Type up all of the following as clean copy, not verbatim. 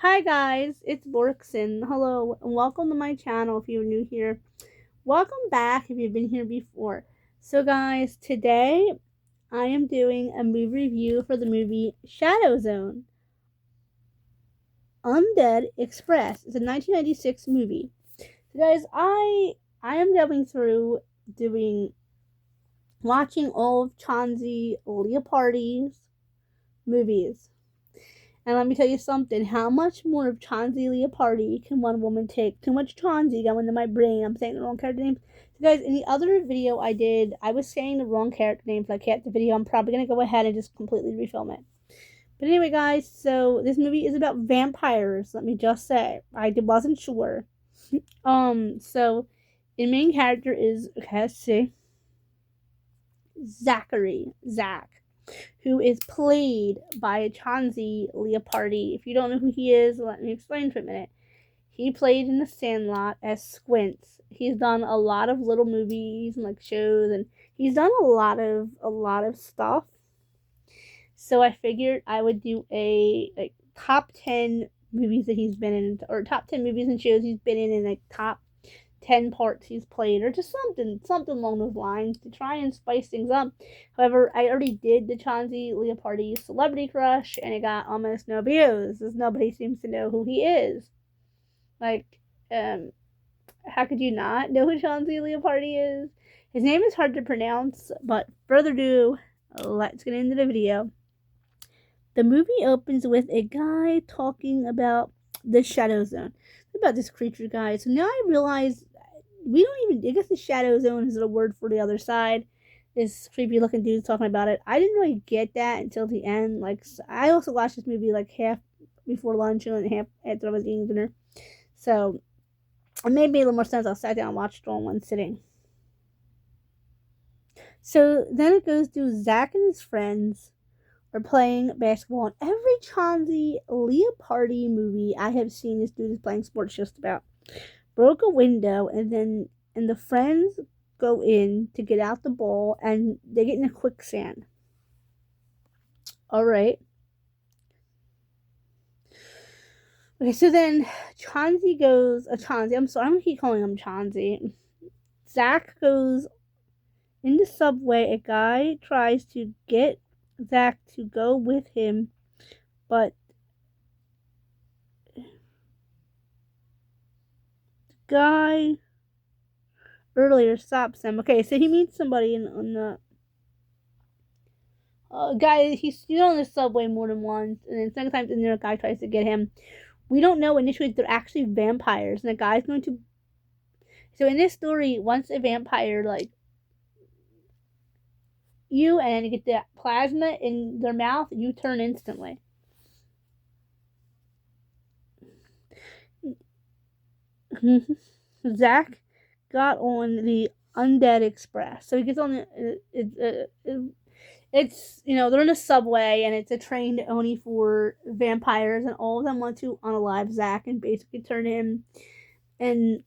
Hi guys, it's Borkson. Hello and welcome to my channel if you're new here. Welcome back if you've been here before. So guys, today I am doing a movie review for the movie Shadow Zone. Undead Express. It's a 1996 movie. So guys, I am going through doing watching all of Chauncey Leopardi's movies. And let me tell you something. How much more of Chauncey Leopardi can one woman take? Too much Chauncey going into my brain. I'm saying the wrong character name. So guys, in the other video I did, I was saying the wrong character name for like half the video. I'm probably going to go ahead and just completely refilm it. But anyway, guys, so this movie is about vampires. Let me just say. I wasn't sure. So the main character is, okay, let's see. Zach, who is played by Chauncey Leopardi. If you don't know who he is, let me explain for a minute. He played in The Sandlot as Squints. He's done a lot of little movies and like shows, and he's done a lot of stuff. So I figured I would do a like top 10 movies that he's been in, or top 10 movies and shows he's been in, and like top 10 parts he's played, or just something along those lines to try and spice things up. However, I already did the Chauncey Leopardi Celebrity Crush, and it got almost no views, as nobody seems to know who he is. Like, how could you not know who Chauncey Leopardi is? His name is hard to pronounce, but further ado, let's get into the video. The movie opens with a guy talking about the Shadow Zone. About this creature, guys. So now I realize we don't even. I guess the Shadow Zone is a word for the other side. This creepy looking dude's talking about it. I didn't really get that until the end. Like, I also watched this movie like half before lunch and half after I was eating dinner. So it made me a little more sense. I sat down and watched it all in one sitting. So then it goes to Zach and his friends are playing basketball. In every Chauncey Leopardi movie I have seen, this dude is playing sports just about. Broke a window, and the friends go in to get out the ball, and they get in a quicksand. All right. Okay, so then Chauncey goes. Chauncey, I'm sorry, I'm gonna keep calling him Chauncey. Zach goes in the subway. A guy tries to get Zach to go with him, but the guy earlier stops him. Okay, so he meets somebody on the guy. He's on the subway more than once, and then sometimes another guy tries to get him. We don't know initially they're actually vampires, and the guy's going to. So in this story, once a vampire like you, and you get the plasma in their mouth, you turn instantly. Zach got on the undead express, so he gets on it's they're in a subway, and it's a train only for vampires, and all of them want to unalive Zach and basically turn him. And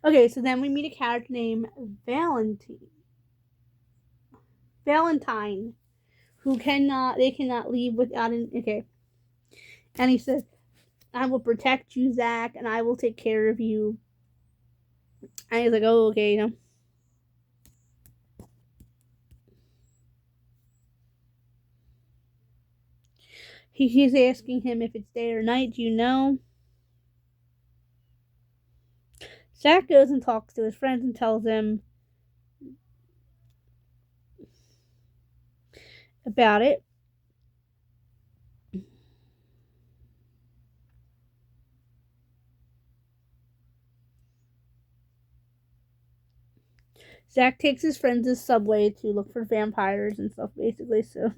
okay, so then we meet a character named Valentine, who cannot leave without an okay. And he says, "I will protect you, Zach, and I will take care of you." And he's like, "Oh, okay." He's asking him if it's day or night. Do you know? Zach goes and talks to his friends and tells them about it. Zach takes his friends to the subway to look for vampires and stuff, basically. So,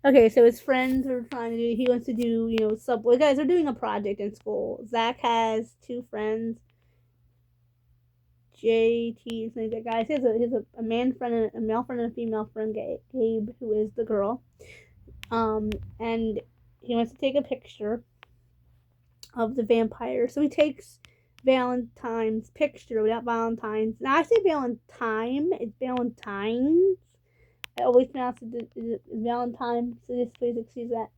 okay, so his friends are trying to do. He wants to do, subway guys are doing a project in school. Zach has two friends, JT, something like that guy. He has a man friend, a male friend, and a female friend, Gabe, who is the girl. And he wants to take a picture of the vampire. So he takes Valentine's picture without Valentine's. Now I say Valentine, it's Valentine's. I always pronounce it as Valentine, so this please excuse that.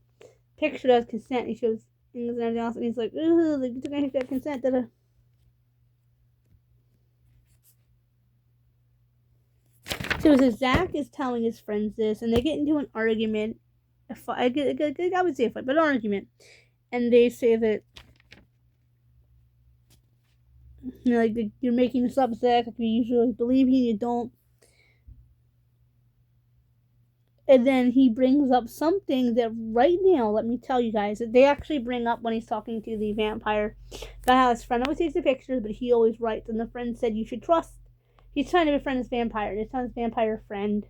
Picture does consent. He shows things and everything else, and he's like, ooh, like, you're gonna get consent. Da-da. So Zach is telling his friends this, and they get into an argument. I would say a fight, but an argument. And they say that, you know, like, you're making this up, Zach. Like, you usually believe you don't. And then he brings up something that right now, let me tell you guys, that they actually bring up when he's talking to the vampire about how his friend always takes the pictures, but he always writes. And the friend said, you should trust. He's trying to befriend his vampire. And he's telling his vampire friend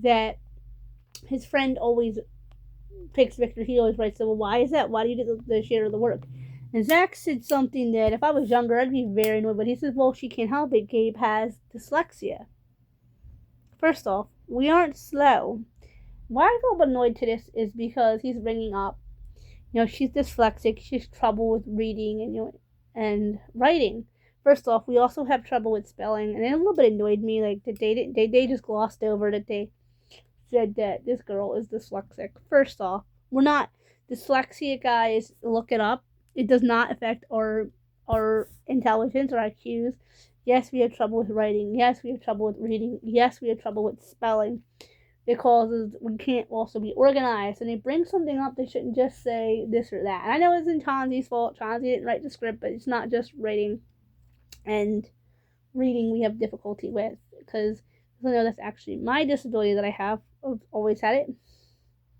that his friend always takes pictures. He always writes. So, well, why is that? Why do you do the share of the work? And Zach said something that if I was younger, I'd be very annoyed. But he says, well, she can't help it. Gabe has dyslexia. First off, we aren't slow. Why I feel annoyed to this is because he's bringing up, you know, she's dyslexic, she has trouble with reading and, you know, and writing. First off, we also have trouble with spelling, and it a little bit annoyed me, like, that they just glossed over that they said that this girl is dyslexic. First off, we're not dyslexia, guys. Look it up. It does not affect our intelligence or IQs. Yes, we have trouble with writing. Yes, we have trouble with reading. Yes, we have trouble with spelling. Because we can't also be organized. And they bring something up, they shouldn't just say this or that. And I know it's in Chauncey's fault. Chauncey didn't write the script, but it's not just writing and reading we have difficulty with. Because I know that's actually my disability that I have. I've always had it. At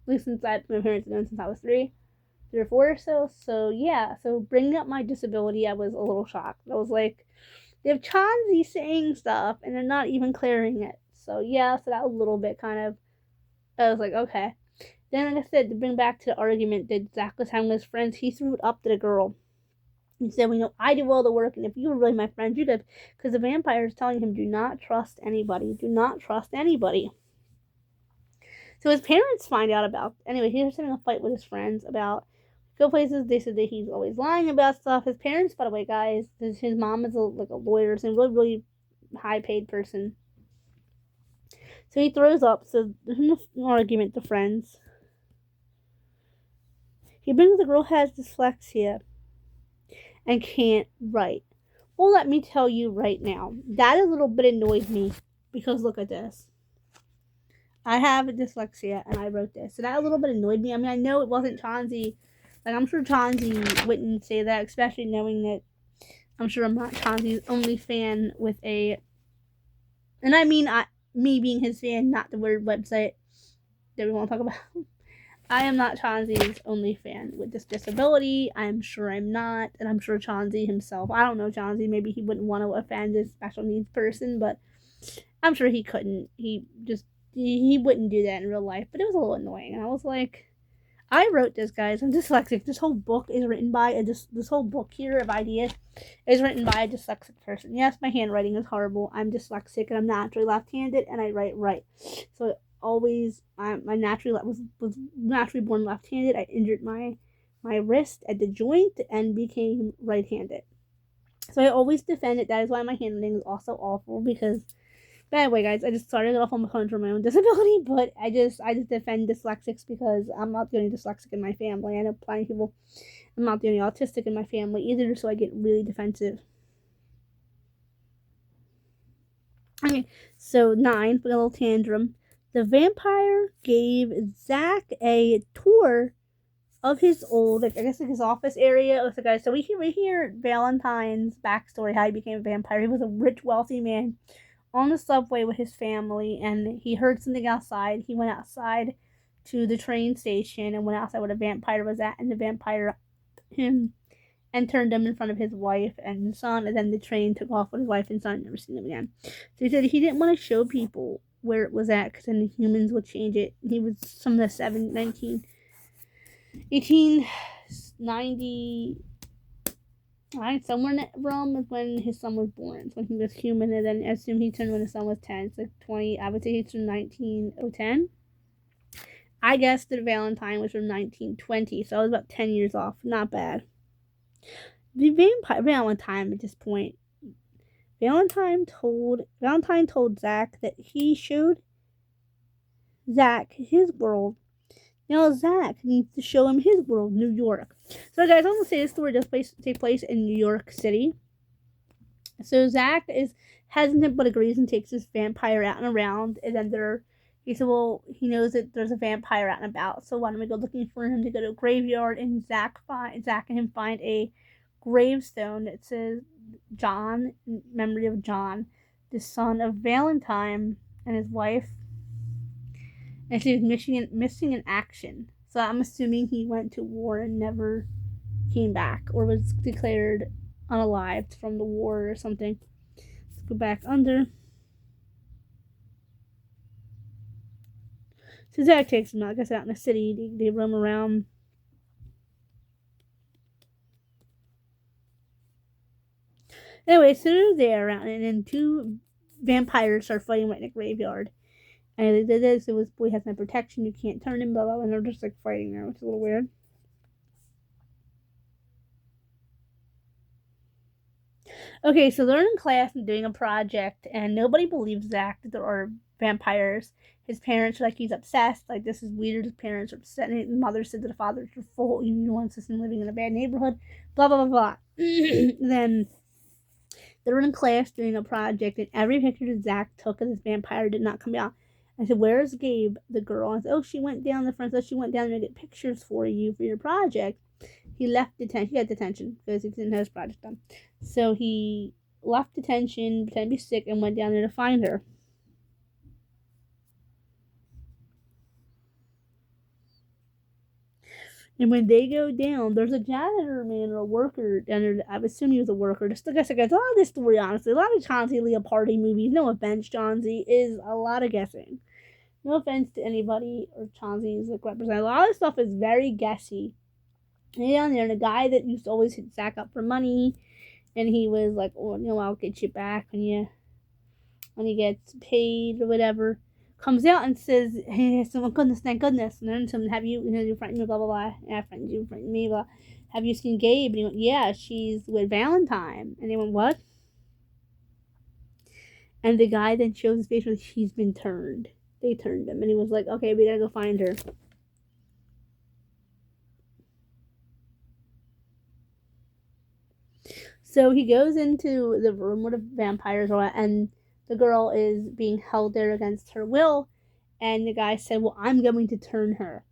least since my parents have known since I was 3 or 4 or so. So yeah, so bringing up my disability, I was a little shocked. I was like, they have Chauncey saying stuff and they're not even clearing it. So yeah, so that was a little bit kind of, I was like, okay. Then, like I said, to bring back to the argument that Zach was having with his friends, he threw it up to the girl. He said, well, you know, I do all the work, and if you were really my friend, you'd have, because the vampire is telling him, do not trust anybody. Do not trust anybody. So his parents find out about, anyway, he's having a fight with his friends about go places. They said that he's always lying about stuff. His parents, by the way, guys, his mom is like a lawyer, so a really, really high paid person. So he throws up, so there's an argument to friends. He brings the girl has dyslexia and can't write. Well, let me tell you right now, that a little bit annoyed me because look at this. I have dyslexia and I wrote this. So that a little bit annoyed me. I mean, I know it wasn't Chauncey. Like, I'm sure Chauncey wouldn't say that, especially knowing that I'm sure I'm not Chauncey's only fan with a... And I mean, me being his fan, not the word website that we want to talk about. I am not Chauncey's only fan with this disability. I'm sure I'm not. And I'm sure Chauncey himself, I don't know Chauncey, maybe he wouldn't want to offend this special needs person, but I'm sure he couldn't. He wouldn't do that in real life. But it was a little annoying. And I was like, I wrote this, guys. I'm dyslexic. This whole book is written by this whole book here of ideas is written by a dyslexic person. Yes, my handwriting is horrible. I'm dyslexic and I'm naturally left-handed and I write right. So always, I was naturally born left-handed. I injured my wrist at the joint and became right-handed. So I always defend it. That is why my handwriting is also awful because. But anyway, guys, I just started off on my phone for my own disability, but I just defend dyslexics because I'm not the only dyslexic in my family. I know plenty of people. I'm not the only autistic in my family either, so I get really defensive. Okay, so 9, for a little tantrum. The vampire gave Zach a tour of his old, I guess, like his office area. So we hear Valentine's backstory, how he became a vampire. He was a rich, wealthy man on the subway with his family, and he heard something outside. He went outside to the train station and went outside where the vampire was at, and the vampire him and turned him in front of his wife and son, and then the train took off with his wife and son. Never seen them again. So he said he didn't want to show people where it was at because then the humans would change it. He was some of the 1890. Somewhere in that realm is when his son was born. It's when he was human, and then I assume he turned when his son was 10. It's like 20. I would say he's from 1910. I guessed that Valentine was from 1920, so I was about 10 years off. Not bad. the vampire Valentine at this point. Valentine told Zach that he showed Zach his world. Now Zach needs to show him his world, New York. So guys, I'm gonna say this story does take place in New York City. So Zach is hesitant but agrees and takes this vampire out and around, and then he said, well, he knows that there's a vampire out and about, so why don't we go looking for him to go to a graveyard, and Zach and him find a gravestone that says John, in memory of John, the son of Valentine and his wife, and she was missing in action. So I'm assuming he went to war and never came back, or was declared unalived from the war or something. Let's go back under. So Zach takes him out, like I said, out in the city. They roam around. Anyway, so they're there, and then two vampires start fighting right in the graveyard. And they did this, so this boy has no protection, you can't turn him, blah, blah, and they're just like fighting there, which is a little weird. Okay, so they're in class and doing a project, and nobody believes Zach that there are vampires. His parents are like, he's obsessed, like, this is weird, his parents are upset, and his mother said to the father, you're full, you want him living in a bad neighborhood, blah, blah, blah, blah. Then they're in class doing a project, and every picture that Zach took of this vampire did not come out. I said, where's Gabe, the girl? I said, oh, she went down, the friend said she went down to get pictures for you for your project. He left detention. He got detention because he didn't have his project done. So he left detention, pretended to be sick, and went down there to find her. And when they go down, there's a janitor man or a worker down there. I would assume he was a worker. Just like I said, guys, a lot of this story, honestly, a lot of Chauncey Leopardi movies, no offense, Chauncey, is a lot of guessing. No offense to anybody or Chauncey's like represent. A lot of this stuff is very guessy. And down there, the guy that used to always hit Zach up for money, and he was like, oh, I'll get you back when you gets paid or whatever, comes out and says, hey, so goodness, thank goodness. And then someone, have you frightened me, blah, blah, blah. Yeah, frightened you, frightened me, blah. Have you seen Gabe? And he went, yeah, she's with Valentine. And they went, what? And the guy then shows his face where she's been turned. They turned him. And he was like, okay, we gotta go find her. So he goes into the room where the vampires are, and the girl is being held there against her will. And the guy said, well, I'm going to turn her.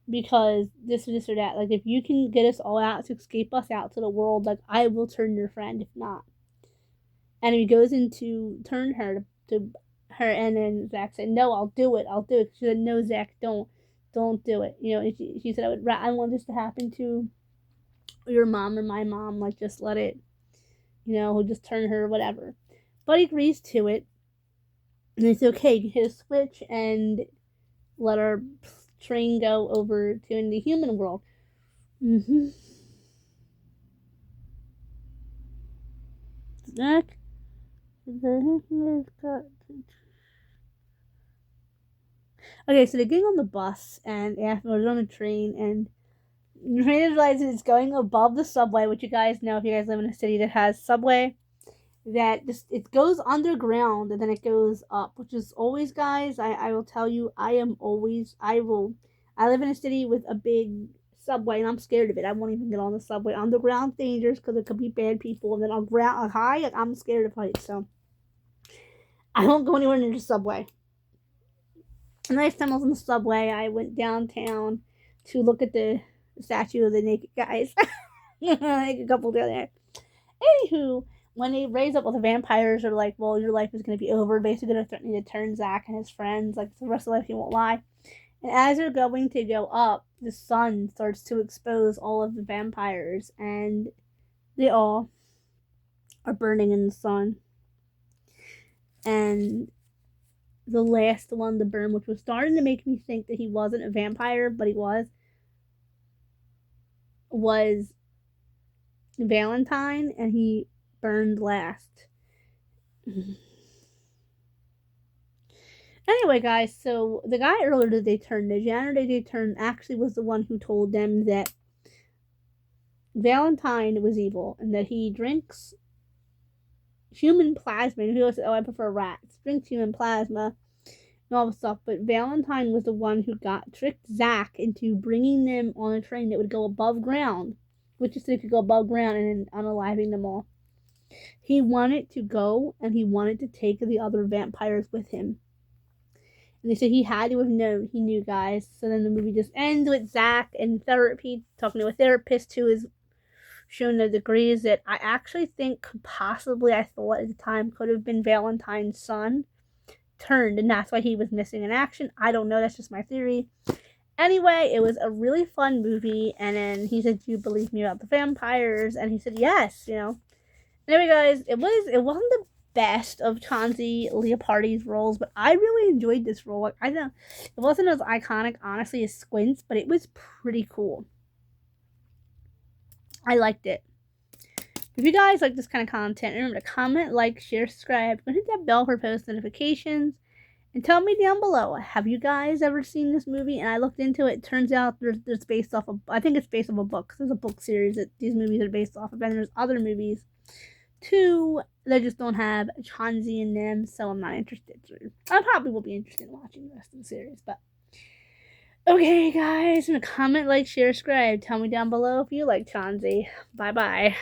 Because this or that. Like, if you can get us all out to escape us out to the world, like, I will turn your friend if not. And he goes in to turn her to her, and then Zach said, no, I'll do it. She said, no, Zach, don't do it. She said, I want this to happen to your mom or my mom, like, just let it, just turn her or whatever. But he agrees to it, and it's okay, hit a switch and let our train go over to in the human world. Zach, okay, so they're getting on the bus, and afterwards on the train, and the train realizes it's going above the subway, which you guys know if you guys live in a city that has subway, that it goes underground and then it goes up, which is always, guys, I will tell you, I live in a city with a big subway and I'm scared of it. I won't even get on the subway. Underground dangerous because it could be bad people, and then on ground high, I'm scared of heights, so I won't go anywhere near the subway. And the last time I was in the subway, I went downtown to look at the statue of the naked guys. Like a couple there. Anywho, when they raise up, the vampires are like, well, your life is going to be over. Basically, they're threatening to turn Zach and his friends. Like, the rest of life, he won't lie. And as they're going to go up, the sun starts to expose all of the vampires. And they all are burning in the sun. And the last one to burn, which was starting to make me think that he wasn't a vampire, but he was Valentine, and he burned last. Anyway, guys, so the guy earlier that they turned, the janitor they turned, actually was the one who told them that Valentine was evil and that he drinks human plasma. And he goes, "Oh, I prefer rats." Drinks human plasma and all this stuff. But Valentine was the one who tricked Zach into bringing them on a train that would go above ground, which is so he could go above ground and then unaliving them all. He wanted to go and he wanted to take the other vampires with him. And they said he had to have known. He knew, guys. So then the movie just ends with Zach in therapy, talking to a therapist who is showing the degrees that I actually think possibly, I thought at the time, could have been Valentine's son turned, and that's why he was missing in action. I don't know. That's just my theory. Anyway, it was a really fun movie. And then he said, "Do you believe me about the vampires?" And he said, "Yes." Anyway, guys, it wasn't the best of Chauncey Leopardi's roles, but I really enjoyed this role. Like, I know it wasn't as iconic, honestly, as Squints, but it was pretty cool. I liked it. If you guys like this kind of content, remember to comment, like, share, subscribe, and hit that bell for post notifications. And tell me down below, have you guys ever seen this movie? And I looked into it. Turns out there's based off of, I think it's based off a book. There's a book series that these movies are based off of, and there's other movies too that just don't have Chauncey in them, so I'm not interested. I probably will be interested in watching the rest of the series, but okay, guys, comment, like, share, subscribe. Tell me down below if you like Chauncey. Bye bye.